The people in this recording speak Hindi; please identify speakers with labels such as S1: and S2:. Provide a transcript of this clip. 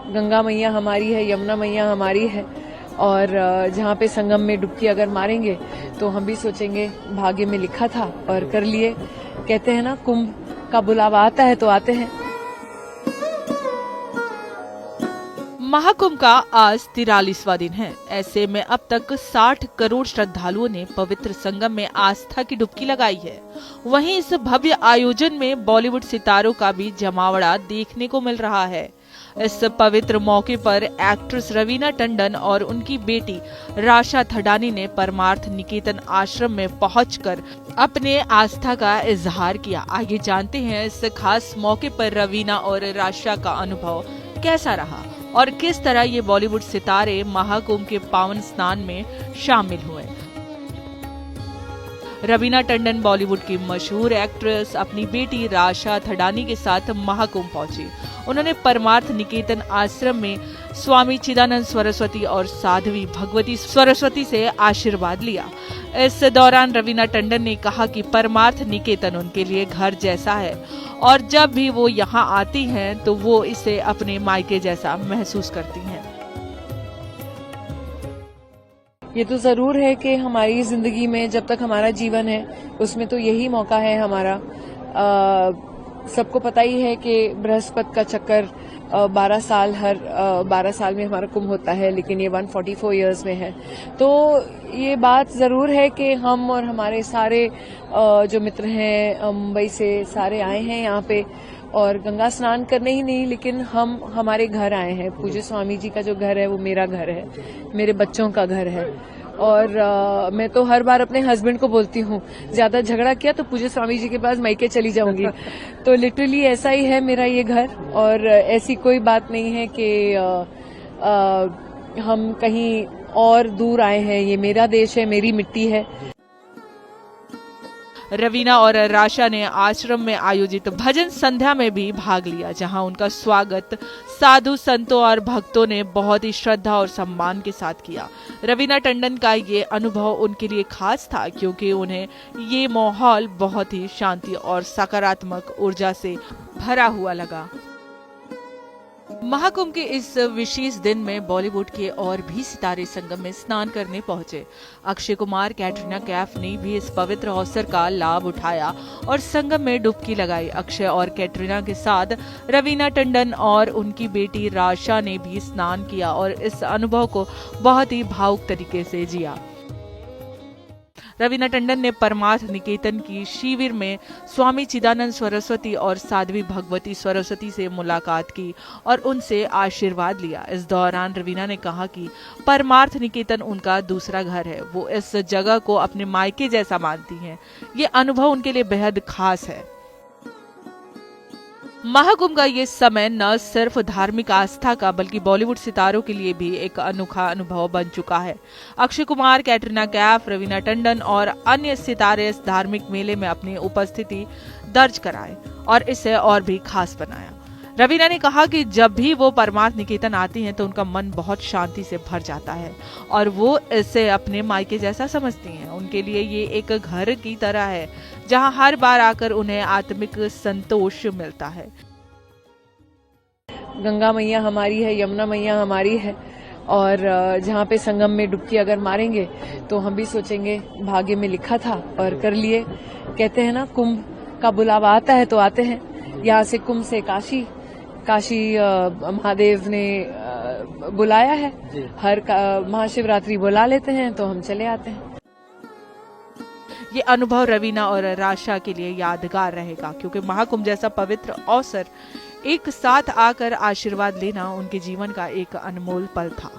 S1: गंगा मैया हमारी है, यमुना मैया हमारी है। और जहाँ पे संगम में डुबकी अगर मारेंगे तो हम भी सोचेंगे भाग्य में लिखा था और कर लिए। कहते हैं ना, कुंभ का बुलावा आता है तो आते हैं।
S2: महाकुंभ का आज 43वां दिन है। ऐसे में अब तक 60 करोड़ श्रद्धालुओं ने पवित्र संगम में आस्था की डुबकी लगाई है। वहीं इस भव्य आयोजन में बॉलीवुड सितारों का भी जमावड़ा देखने को मिल रहा है। इस पवित्र मौके पर एक्ट्रेस रवीना टंडन और उनकी बेटी राशा थडानी ने परमार्थ निकेतन आश्रम में पहुंचकर अपने आस्था का इजहार किया। आइए जानते हैं इस खास मौके पर रवीना और राशा का अनुभव कैसा रहा और किस तरह ये बॉलीवुड सितारे महाकुंभ के पावन स्नान में शामिल हुए। रवीना टंडन बॉलीवुड की मशहूर एक्ट्रेस अपनी बेटी राशा थडानी के साथ महाकुंभ पहुंची। उन्होंने परमार्थ निकेतन आश्रम में स्वामी चिदानंद सरस्वती और साध्वी भगवती सरस्वती से आशीर्वाद लिया। इस दौरान रवीना टंडन ने कहा कि परमार्थ निकेतन उनके लिए घर जैसा है और जब भी वो यहाँ आती हैं तो वो इसे अपने मायके जैसा महसूस करती हैं।
S1: ये तो जरूर है कि हमारी जिंदगी में जब तक हमारा जीवन है उसमें तो यही मौका है हमारा। सबको पता ही है कि बृहस्पति का चक्कर 12 साल हर 12 साल में हमारा कुंभ होता है, लेकिन ये 144 इयर्स में है। तो ये बात जरूर है कि हम और हमारे सारे जो मित्र हैं मुंबई से सारे आए हैं यहाँ पे और गंगा स्नान करने ही नहीं, लेकिन हम हमारे घर आए हैं। पूज्य स्वामी जी का जो घर है वो मेरा घर है, मेरे बच्चों का घर है। और मैं तो हर बार अपने हस्बैंड को बोलती हूँ, ज्यादा झगड़ा किया तो पूज्य स्वामी जी के पास मायके चली जाऊंगी। तो लिटरली ऐसा ही है मेरा ये घर, और ऐसी कोई बात नहीं है कि हम कहीं और दूर आए हैं। ये मेरा देश है, मेरी मिट्टी है।
S2: रवीना और राशा ने आश्रम में आयोजित भजन संध्या में भी भाग लिया, जहां उनका स्वागत साधु संतों और भक्तों ने बहुत ही श्रद्धा और सम्मान के साथ किया। रवीना टंडन का ये अनुभव उनके लिए खास था क्योंकि उन्हें ये माहौल बहुत ही शांति और सकारात्मक ऊर्जा से भरा हुआ लगा। महाकुंभ के इस विशेष दिन में बॉलीवुड के और भी सितारे संगम में स्नान करने पहुंचे। अक्षय कुमार, कैटरीना कैफ ने भी इस पवित्र अवसर का लाभ उठाया और संगम में डुबकी लगाई। अक्षय और कैटरीना के साथ रवीना टंडन और उनकी बेटी राशा ने भी स्नान किया और इस अनुभव को बहुत ही भावुक तरीके से जिया। रवीना टंडन ने परमार्थ निकेतन की शिविर में स्वामी चिदानंद सरस्वती और साध्वी भगवती सरस्वती से मुलाकात की और उनसे आशीर्वाद लिया। इस दौरान रवीना ने कहा कि परमार्थ निकेतन उनका दूसरा घर है। वो इस जगह को अपने मायके जैसा मानती हैं। ये अनुभव उनके लिए बेहद खास है। महाकुंभ का ये समय न सिर्फ धार्मिक आस्था का बल्कि बॉलीवुड सितारों के लिए भी एक अनोखा अनुभव बन चुका है। अक्षय कुमार, कैटरीना कैफ, रवीना टंडन और अन्य सितारे इस धार्मिक मेले में अपनी उपस्थिति दर्ज कराए और इसे और भी खास बनाया। रवीना ने कहा कि जब भी वो परमार्थ निकेतन आती हैं तो उनका मन बहुत शांति से भर जाता है और वो इसे अपने मायके जैसा समझती हैं। उनके लिए ये एक घर की तरह है जहां हर बार आकर उन्हें आत्मिक संतोष मिलता है।
S1: गंगा मैया हमारी है, यमुना मैया हमारी है। और जहाँ पे संगम में डुबकी अगर मारेंगे तो हम भी सोचेंगे भाग्य में लिखा था और कर लिए। कहते हैं ना, कुंभ का बुलावा आता है तो आते हैं। यहाँ से कुंभ से काशी महादेव ने बुलाया है। हर महाशिवरात्रि बुला लेते हैं तो हम चले आते हैं।
S2: ये अनुभव रवीना और राशा के लिए यादगार रहेगा क्योंकि महाकुंभ जैसा पवित्र अवसर एक साथ आकर आशीर्वाद लेना उनके जीवन का एक अनमोल पल था।